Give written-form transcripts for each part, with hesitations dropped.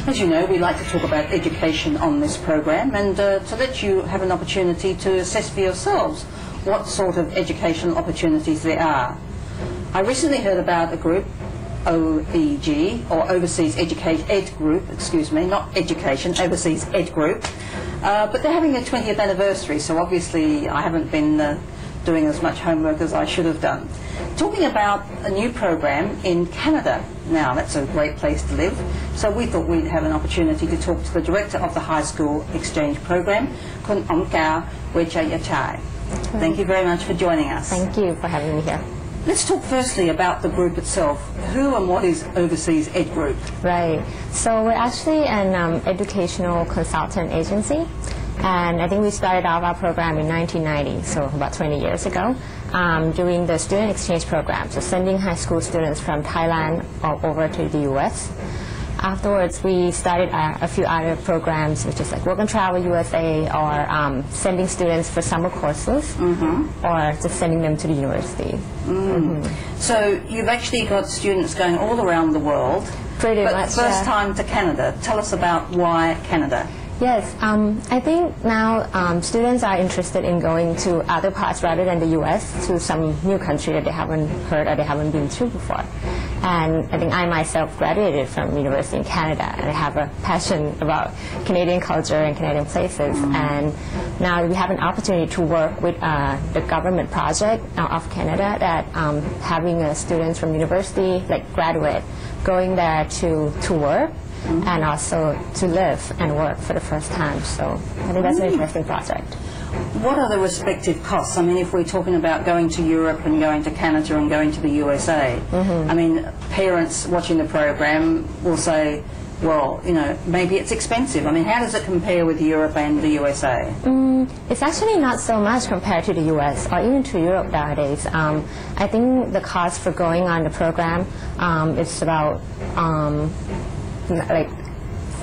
As you know, we like to talk about education on this program, and to let you have an opportunity to assess for yourselves what sort of educational opportunities there are. I recently heard about a group, OEG, or Overseas Ed Group, excuse me, not education, Overseas Ed Group, but they're having their 20th anniversary, so obviously I haven't been doing as much homework as I should have done. Talking about a new program in Canada. Now, that's a great place to live, so we thought we'd have an opportunity to talk to the director of the high school exchange program, Kun Ong Kao Wechayachai. Thank you very much for joining us. Thank you for having me here. Let's talk firstly about the group itself. Who and what is Overseas Ed Group? Right. So we're actually an educational consultant agency. And I think we started off our program in 1990, so about 20 years ago, doing the student exchange program, so sending high school students from Thailand over to the U.S. Afterwards, we started a few other programs, which is like Work and Travel USA, or sending students for summer courses, or just sending them to the university. So you've actually got students going all around the world. Pretty much, first time to Canada. Tell us about why Canada. Yes, I think now students are interested in going to other parts rather than the U.S., to some new country that they haven't heard or they haven't been to before. And I think I myself graduated from university in Canada, and I have a passion about Canadian culture and Canadian places. And now we have an opportunity to work with the government project of Canada that having students from university, like graduate, going there to work. And also to live and work for the first time. So I think that's an interesting project. What are the respective costs? I mean, if we're talking about going to Europe and going to Canada and going to the USA, I mean, parents watching the program will say, well, you know, maybe it's expensive. I mean, how does it compare with Europe and the USA? It's actually not so much compared to the US or even to Europe nowadays. I think the cost for going on the program is about like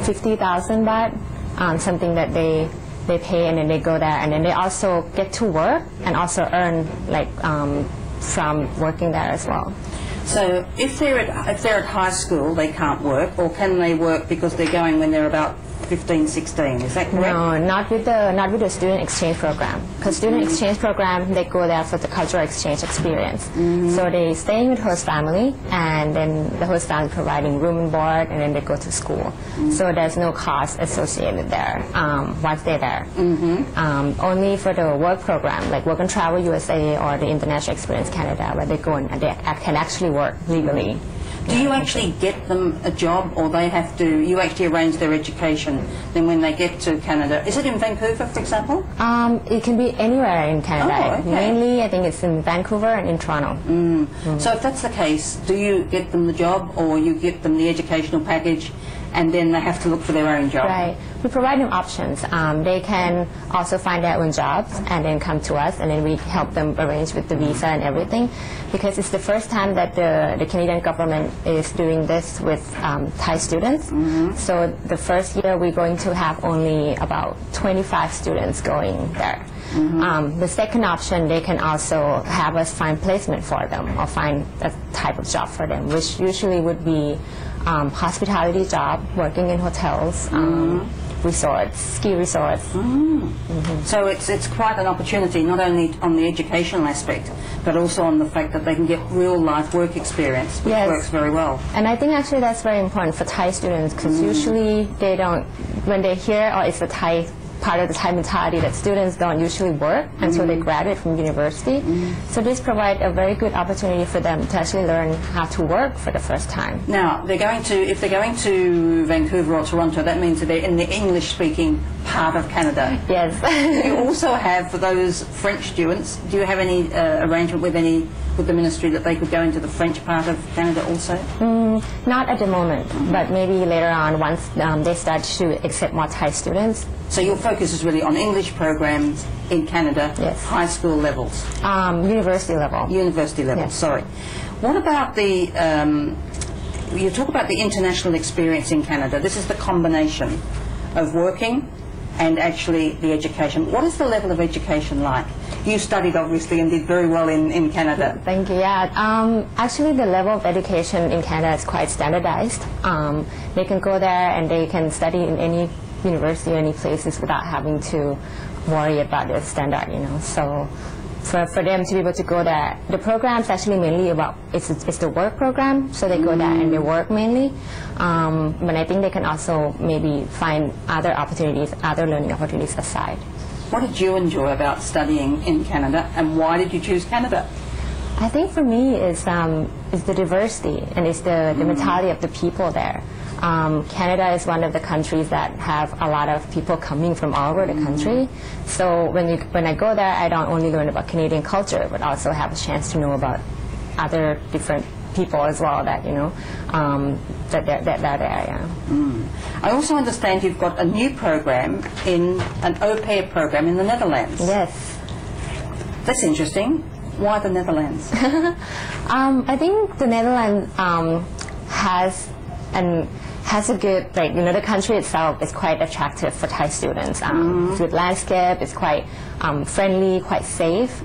50,000 baht, something that they pay, and then they go there, and then they also get to work and also earn like from working there as well. So if they're at high school, they can't work, or can they work because they're going when they're about 15, 16, is that correct? No, not with the student exchange program. Because student exchange program, they go there for the cultural exchange experience. So they staying with host family, and then the host family providing room and board, and then they go to school. So there's no cost associated there once they're there. Only for the work program, like Work and Travel USA or the International Experience Canada, where they go and they can actually work legally. Do you actually get them a job, or they have to, you actually arrange their education, then when they get to Canada? Is it in Vancouver, for example? It can be anywhere in Canada. Oh, okay. Mainly, I think it's in Vancouver and in Toronto. So if that's the case, do you get them the job, or you get them the educational package, and then they have to look for their own job? Right. We provide them options. They can also find their own jobs and then come to us, and then we help them arrange with the visa and everything, because it's the first time that the Canadian government is doing this with Thai students. So the first year we're going to have only about 25 students going there. The second option, they can also have us find placement for them or find a type of job for them, which usually would be hospitality job, working in hotels, resorts, ski resorts. So it's quite an opportunity, not only on the educational aspect, but also on the fact that they can get real life work experience, which works very well. And I think actually that's very important for Thai students, because usually they don't, when they hear, oh, it's a Thai part of the Thai mentality that students don't usually work until they graduate from university. So this provides a very good opportunity for them to actually learn how to work for the first time. Now, if they're going to Vancouver or Toronto, that means that they're in the English-speaking part of Canada. Yes. You also have, for those French students, do you have any arrangement with the ministry that they could go into the French part of Canada also? Not at the moment, but maybe later on, once they start to accept more Thai students. So your focus is really on English programs in Canada, high school levels? University level. University level, sorry. What about the, you talk about the international experience in Canada. This is the combination of working and actually the education. What is the level of education like? You studied obviously and did very well in Canada. Thank you. Yeah, actually the level of education in Canada is quite standardized. They can go there and they can study in any university or any places without having to worry about the standard, you know. So for them to be able to go there, the program's actually mainly about, it's the work program, so they go there and they work mainly. But I think they can also maybe find other opportunities, other learning opportunities aside. What did you enjoy about studying in Canada, and why did you choose Canada? I think for me is the diversity and it's the mentality of the people there. Canada is one of the countries that have a lot of people coming from all over the country. So when I go there, I don't only learn about Canadian culture, but also have a chance to know about other different people as well that, you know, that they're there. Yeah. I also understand you've got a new program, in an au pair program in the Netherlands. Yes. That's interesting. Why the Netherlands? I think the Netherlands has a good, like, you know, the country itself is quite attractive for Thai students. Good landscape, it's quite friendly, quite safe.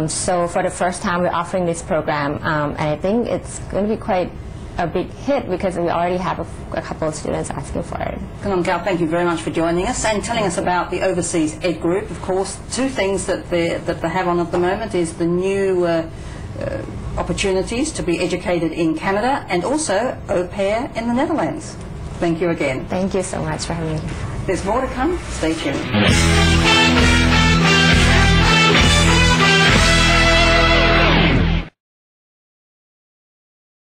So for the first time we're offering this program, and I think it's going to be quite a big hit because we already have a couple of students asking for it. Kanam Gao, thank you very much for joining us and telling us about the Overseas Ed Group. Of course, two things that they have on at the moment is the new opportunities to be educated in Canada and also au pair in the Netherlands. Thank you again. Thank you so much for having me. There's more to come. Stay tuned.